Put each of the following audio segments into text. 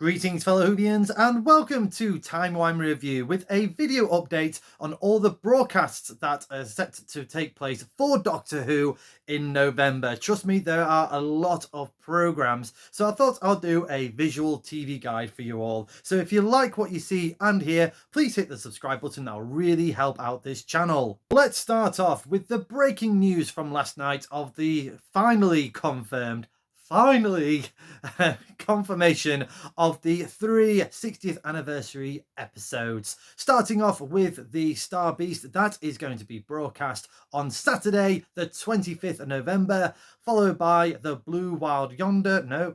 Greetings fellow Whovians and welcome to Timey Review with a video update on all the broadcasts that are set to take place for Doctor Who in November. Trust me, there are a lot of programs, so I thought I'll do a visual TV guide for you all. So if you like what you see and hear, please hit the subscribe button, that'll really help out this channel. Let's start off with the breaking news from last night of the finally confirmation of the 60th anniversary episodes, starting off with the Star Beast that is going to be broadcast on Saturday the 25th of November, followed by the Blue Wild Yonder,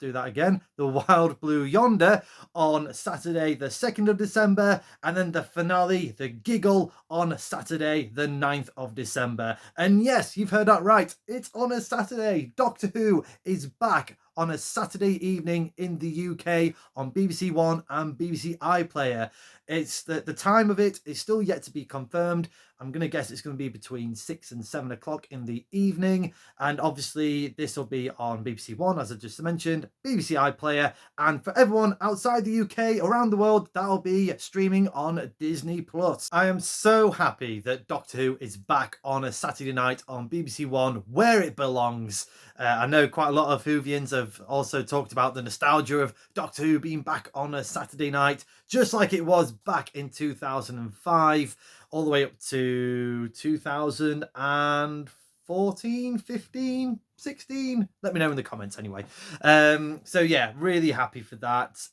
the Wild Blue Yonder on Saturday the 2nd of December, and then the finale, the Giggle, on Saturday the 9th of December. And yes, you've heard that right, it's on a Saturday. Doctor Who is back on a Saturday evening in the UK on BBC One and BBC iPlayer. It's the time of it is still yet to be confirmed. I'm going to guess it's going to be between 6 and 7 o'clock in the evening. And obviously this will be on BBC One, as I just mentioned, BBC iPlayer. And for everyone outside the UK, around the world, that'll be streaming on Disney+. I am so happy that Doctor Who is back on a Saturday night on BBC One, where it belongs. I know quite a lot of Whovians have also talked about the nostalgia of Doctor Who being back on a Saturday night, just like it was back in 2005, all the way up to 2014, 15, 16. Let me know in the comments anyway. So yeah, really happy for that.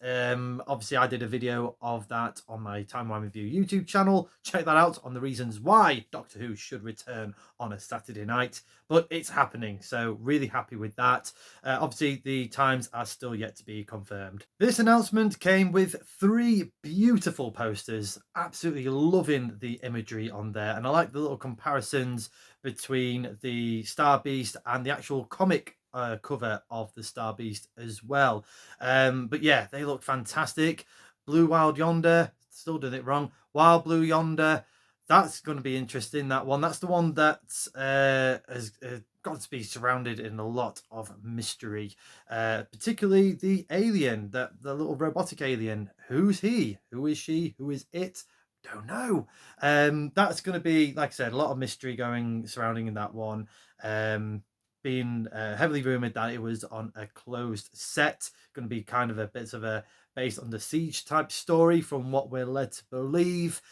Obviously I did a video of that on my Timeline Review YouTube channel. Check that out on the reasons why Doctor Who should return on a Saturday night, but it's happening, so really happy with that. Obviously the times are still yet to be confirmed. This announcement came with 3 beautiful posters. Absolutely loving the imagery on there, and I like the little comparisons between the Star Beast and the actual comic cover of the Star Beast as well. But yeah, they look fantastic. Blue Wild Yonder, still did it wrong. Wild Blue Yonder, that's going to be interesting, that one. That's the one that has got to be surrounded in a lot of mystery, particularly the alien, the little robotic alien. Who's he? Who is she? Who is it? Don't know. That's going to be, like I said, a lot of mystery surrounding in that one. Being heavily rumored that it was on a closed set, going to be kind of a bit of a based on the Siege type story from what we're led to believe,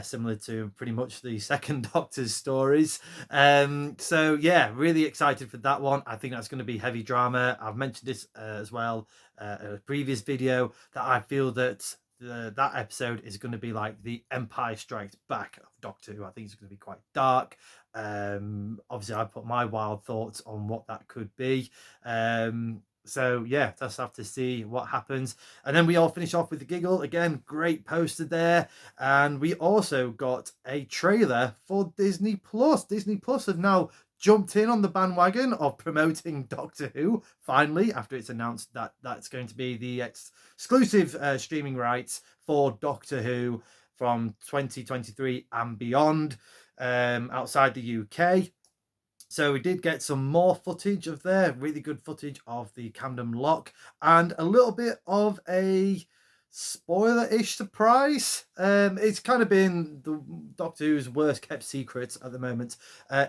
similar to pretty much the second Doctor's stories. So yeah, really excited for that one. I think that's going to be heavy drama. I've mentioned this as well in a previous video, that I feel that that episode is going to be like the Empire Strikes Back of Doctor Who. I think it's going to be quite dark. Obviously I put my wild thoughts on what that could be. So yeah, just have to see what happens. And then we all finish off with the Giggle. Again, great poster there. And we also got a trailer for Disney+. Disney+ have now jumped in on the bandwagon of promoting Doctor Who, finally, after it's announced that that's going to be the exclusive streaming rights for Doctor Who from 2023 and beyond, outside the UK. So we did get some more footage of there, really good footage of the Camden Lock, and a little bit of a spoiler-ish surprise. It's kind of been the Doctor Who's worst kept secret at the moment.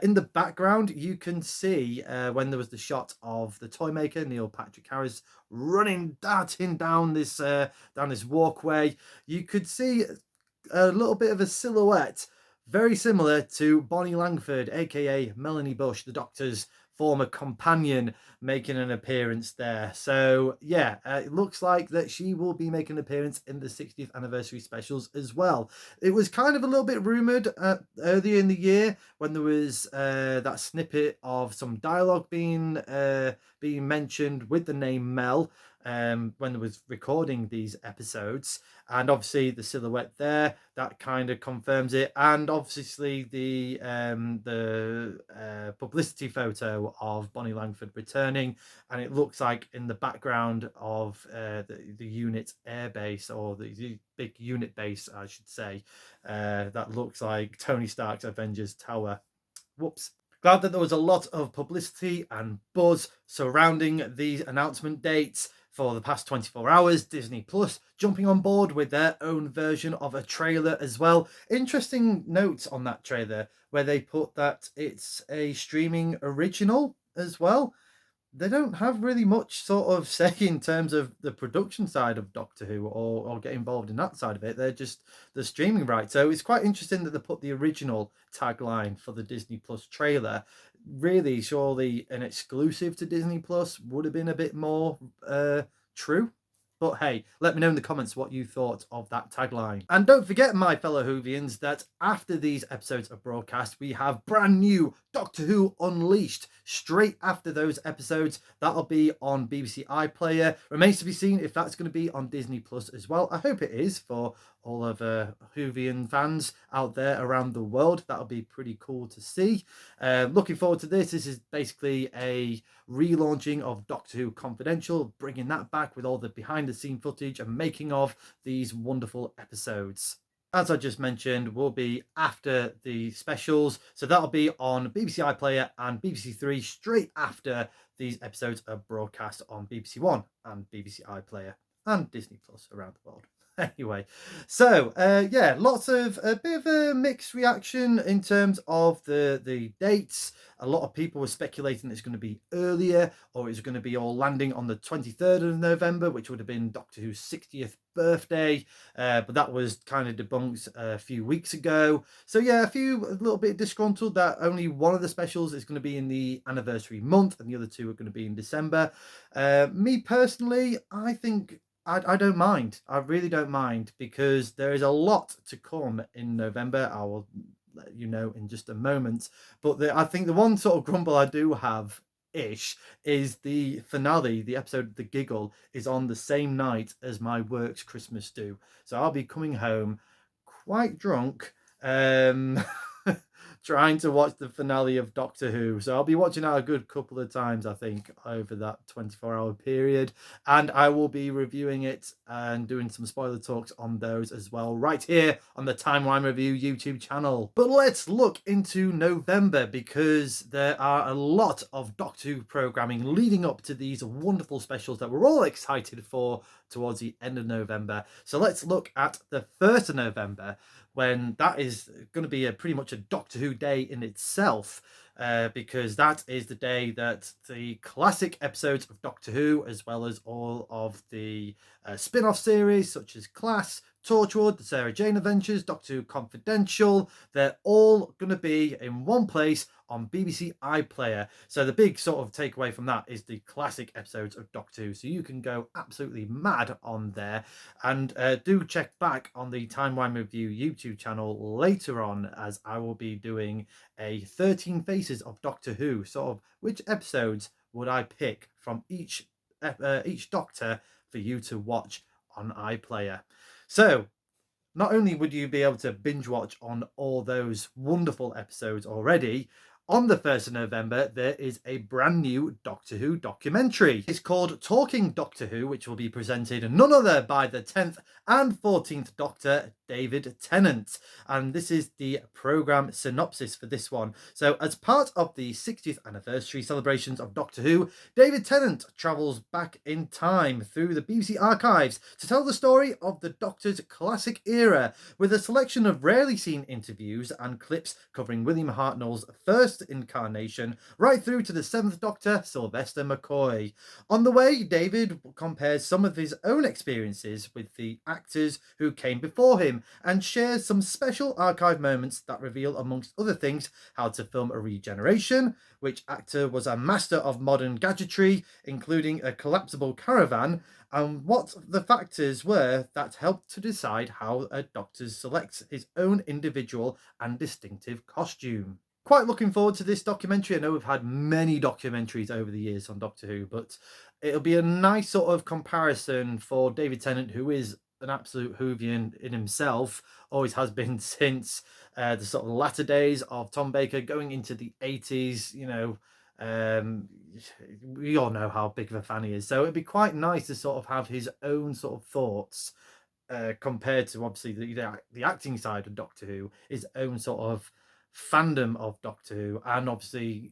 In the background, you can see when there was the shot of the toy maker Neil Patrick Harris darting down this walkway. You could see a little bit of a silhouette, very similar to Bonnie Langford, aka Melanie Bush, the Doctor's former companion, making an appearance there. So yeah, it looks like that she will be making an appearance in the 60th anniversary specials as well. It was kind of a little bit rumored earlier in the year when there was that snippet of some dialogue being mentioned with the name Mel, when there was recording these episodes, and obviously the silhouette there, that kind of confirms it. And obviously the publicity photo of Bonnie Langford returning, and it looks like in the background of the unit airbase, or the big unit base I should say, that looks like Tony Stark's Avengers Tower. Whoops. Glad that there was a lot of publicity and buzz surrounding these announcement dates. for the past 24 hours, Disney Plus jumping on board with their own version of a trailer as well. Interesting note on that trailer where they put that it's a streaming original as well. They don't have really much sort of say in terms of the production side of Doctor Who, or get involved in that side of it. They're just the streaming right. So it's quite interesting that they put the original tagline for the Disney Plus trailer. Really, surely an exclusive to Disney Plus would have been a bit more true. But hey, let me know in the comments what you thought of that tagline. And don't forget, my fellow Whovians, that after these episodes are broadcast, we have brand new Doctor Who Unleashed straight after those episodes. That'll be on BBC iPlayer. Remains to be seen if that's going to be on Disney Plus as well. I hope it is for all of Whovian fans out there around the world. That'll be pretty cool to see. Looking forward to this. This is basically a relaunching of Doctor Who Confidential, bringing that back with all the behind the scene footage and making of these wonderful episodes. As I just mentioned, will be after the specials, so that'll be on BBC iPlayer and BBC Three straight after these episodes are broadcast on BBC One and BBC iPlayer and Disney Plus around the world. Anyway, so yeah, lots of a bit of a mixed reaction in terms of the dates. A lot of people were speculating it's going to be earlier, or it's going to be all landing on the 23rd of November, which would have been Doctor Who's 60th birthday, but that was kind of debunked a few weeks ago. So yeah, a little bit disgruntled that only one of the specials is going to be in the anniversary month and the other two are going to be in December. Me personally, I think I don't mind. I really don't mind, because there is a lot to come in November. I will let you know in just a moment. But I think the one sort of grumble I do have is the finale, the episode The Giggle, is on the same night as my work's Christmas do. So I'll be coming home quite drunk, trying to watch the finale of Doctor Who. So I'll be watching that a good couple of times, I think, over that 24-hour period. And I will be reviewing it and doing some spoiler talks on those as well, right here on the Timeline Review YouTube channel. But let's look into November, because there are a lot of Doctor Who programming leading up to these wonderful specials that we're all excited for towards the end of November. So let's look at the 1st of November, when that is going to be pretty much a Doctor Who day in itself, because that is the day that the classic episodes of Doctor Who, as well as all of the spin-off series such as Class, Torchwood, the Sarah Jane Adventures, Doctor Who Confidential, they're all going to be in one place on BBC iPlayer. So the big sort of takeaway from that is the classic episodes of Doctor Who. So you can go absolutely mad on there. And do check back on the Timeline Review YouTube channel later on, as I will be doing a 13 Faces of Doctor Who. Sort of which episodes would I pick from each Doctor for you to watch on iPlayer. So not only would you be able to binge watch on all those wonderful episodes already, on the 1st of November, there is a brand new Doctor Who documentary. It's called Talking Doctor Who, which will be presented none other by the 10th and 14th Doctor, David Tennant. And this is the programme synopsis for this one. So as part of the 60th anniversary celebrations of Doctor Who, David Tennant travels back in time through the BBC archives to tell the story of the Doctor's classic era, with a selection of rarely seen interviews and clips covering William Hartnell's first incarnation right through to the 7th Doctor, Sylvester McCoy. On the way, David compares some of his own experiences with the actors who came before him and shares some special archive moments that reveal, amongst other things, how to film a regeneration, which actor was a master of modern gadgetry, including a collapsible caravan, and what the factors were that helped to decide how a doctor selects his own individual and distinctive costume. Quite looking forward to this documentary. I know we've had many documentaries over the years on Doctor Who, but it'll be a nice sort of comparison for David Tennant, who is an absolute Whovian in himself, always has been since the sort of latter days of Tom Baker, going into the 80s. You know, we all know how big of a fan he is, so it'd be quite nice to sort of have his own sort of thoughts compared to obviously the acting side of Doctor Who, his own sort of fandom of Doctor Who, and obviously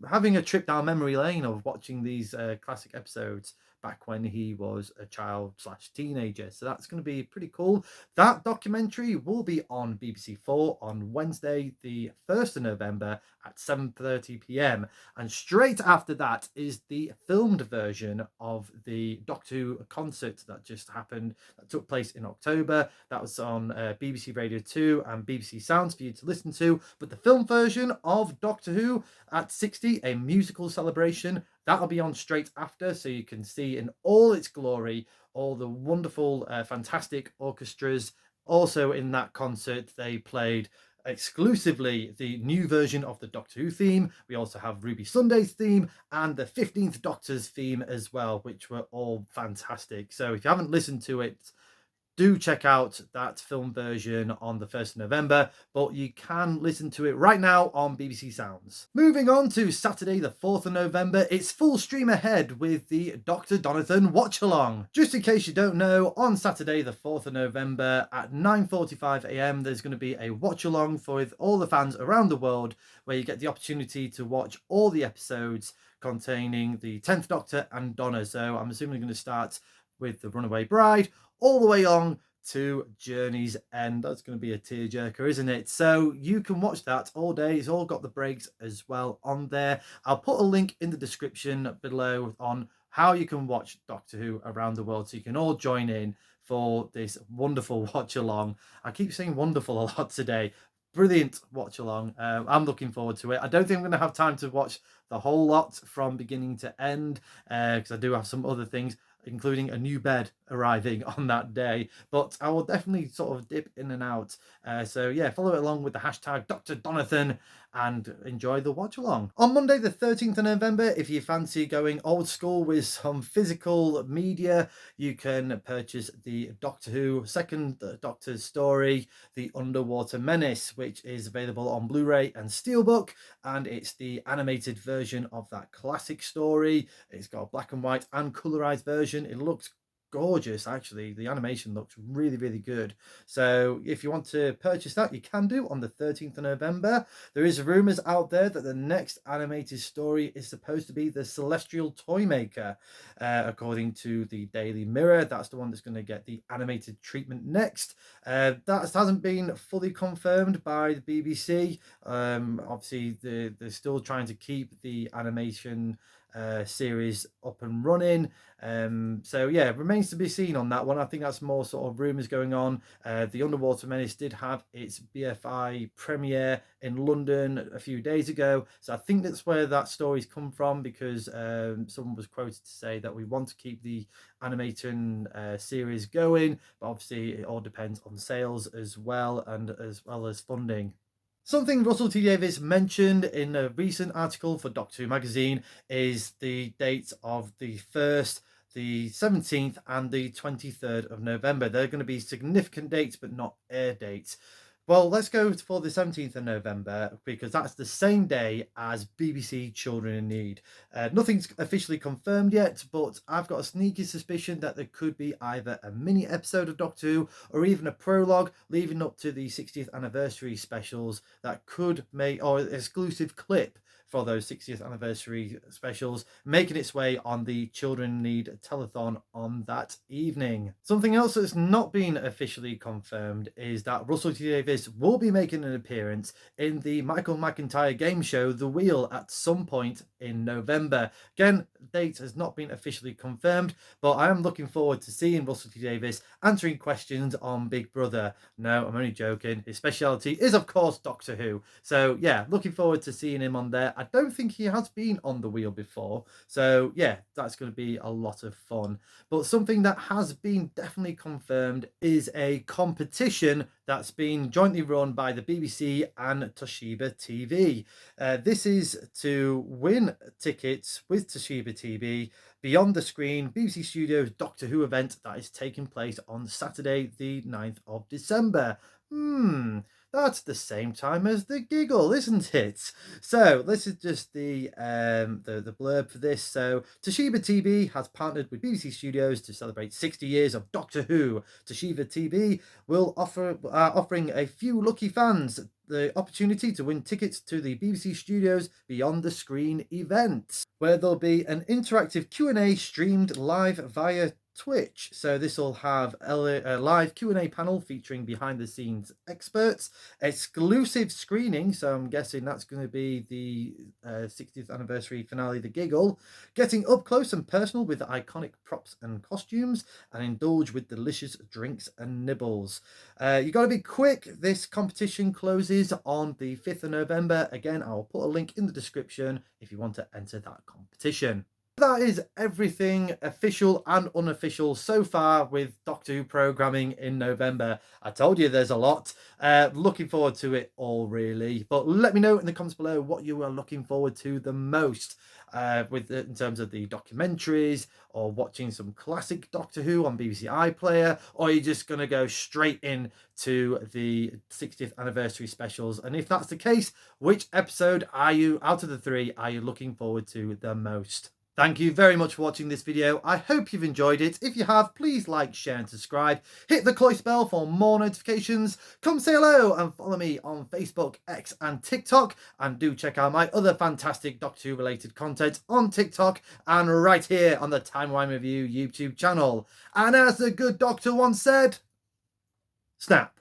having a trip down memory lane of watching these classic episodes back when he was a child slash teenager. So that's going to be pretty cool. That documentary will be on BBC4 on Wednesday, the 1st of November at 7:30 p.m. And straight after that is the filmed version of the Doctor Who concert that just happened, that took place in October. That was on BBC Radio 2 and BBC Sounds for you to listen to. But the film version of Doctor Who at 60, a musical celebration, that'll be on straight after, so you can see in all its glory all the wonderful, fantastic orchestras. Also in that concert, they played exclusively the new version of the Doctor Who theme. We also have Ruby Sunday's theme and the 15th Doctor's theme as well, which were all fantastic. So if you haven't listened to it, do check out that film version on the 1st of November, but you can listen to it right now on BBC Sounds. Moving on to Saturday the 4th of November, it's full stream ahead with the DoctorDonnathon watch along. Just in case you don't know, on Saturday the 4th of November at 9:45 a.m. there's going to be a watch along for all the fans around the world, where you get the opportunity to watch all the episodes containing the 10th Doctor and Donna. So I'm assuming we're going to start with the Runaway Bride all the way on to Journey's End. That's going to be a tearjerker, isn't it? So you can watch that all day. It's all got the breaks as well on there. I'll put a link in the description below on how you can watch Doctor Who around the world, so you can all join in for this wonderful watch along. I keep saying wonderful a lot today. Brilliant watch along. I'm looking forward to it. I don't think I'm going to have time to watch the whole lot from beginning to end, because I do have some other things, including a new bed arriving on that day, but I will definitely sort of dip in and out. So yeah, follow it along with the hashtag DoctorDonnathon and enjoy the watch along. On Monday the 13th of November, if you fancy going old school with some physical media, you can purchase the Doctor Who Second Doctor's Story, The Underwater Menace, which is available on Blu-ray and Steelbook, and it's the animated version of that classic story. It's got a black and white and colorized version. It looks gorgeous, actually. The animation looks really, really good. So if you want to purchase that, you can do on the 13th of November. There is rumors out there that the next animated story is supposed to be the Celestial Toymaker, according to the Daily Mirror. That's the one that's going to get the animated treatment next. That hasn't been fully confirmed by the BBC. Obviously, they're still trying to keep the animation series up and running. So yeah, it remains to be seen on that one. I think that's more sort of rumors going on. The Underwater Menace did have its BFI premiere in London a few days ago, so I think that's where that story's come from, because someone was quoted to say that we want to keep the animation series going, but obviously it all depends on sales as well, and as well as funding. Something Russell T Davies mentioned in a recent article for Doctor Who magazine is the dates of the 1st, the 17th and the 23rd of November. They're going to be significant dates, but not air dates. Well, let's go for the 17th of November, because that's the same day as BBC Children in Need. Nothing's officially confirmed yet, but I've got a sneaky suspicion that there could be either a mini episode of Doctor Who or even a prologue leading up to the 60th anniversary specials that could make, or an exclusive clip for those 60th anniversary specials, making its way on the Children in Need telethon on that evening. Something else that's not been officially confirmed is that Russell T Davies will be making an appearance in the Michael McIntyre game show The Wheel at some point in November. Again, date has not been officially confirmed, but I am looking forward to seeing Russell T Davies answering questions on Big Brother. No, I'm only joking. His speciality is, of course, Doctor Who. So yeah, looking forward to seeing him on there. I don't think he has been on The Wheel before, so yeah, that's going to be a lot of fun. But something that has been definitely confirmed is a competition that's been jointly run by the BBC and Toshiba TV. This is to win tickets with Toshiba TV Beyond the Screen BBC Studios Doctor Who event that is taking place on Saturday the 9th of December. That's the same time as the giggle, isn't it? So this is just the blurb for this. So Toshiba TV has partnered with BBC Studios to celebrate 60 years of Doctor Who. Toshiba TV will offering a few lucky fans the opportunity to win tickets to the BBC Studios Beyond the Screen event, where there'll be an interactive Q&A streamed live via Twitch. So this will have a live Q&A panel featuring behind the scenes experts, exclusive screening, so I'm guessing that's going to be the 60th anniversary finale, The Giggle, getting up close and personal with iconic props and costumes, and indulge with delicious drinks and nibbles. You got to be quick. This competition closes on the 5th of November. Again, I'll put a link in the description if you want to enter that competition. That is everything official and unofficial so far with Doctor Who programming in November. I told you there's a lot. Looking forward to it all, really. But let me know in the comments below what you are looking forward to the most in terms of the documentaries, or watching some classic Doctor Who on BBC iPlayer, or are you just going to go straight in to the 60th anniversary specials? And if that's the case, which episode are you, out of the 3, are you looking forward to the most? Thank you very much for watching this video. I hope you've enjoyed it. If you have, please like, share and subscribe. Hit the clock bell for more notifications. Come say hello and follow me on Facebook, X and TikTok. And do check out my other fantastic Doctor Who related content on TikTok and right here on the Timeline Review YouTube channel. And as the good doctor once said, snap.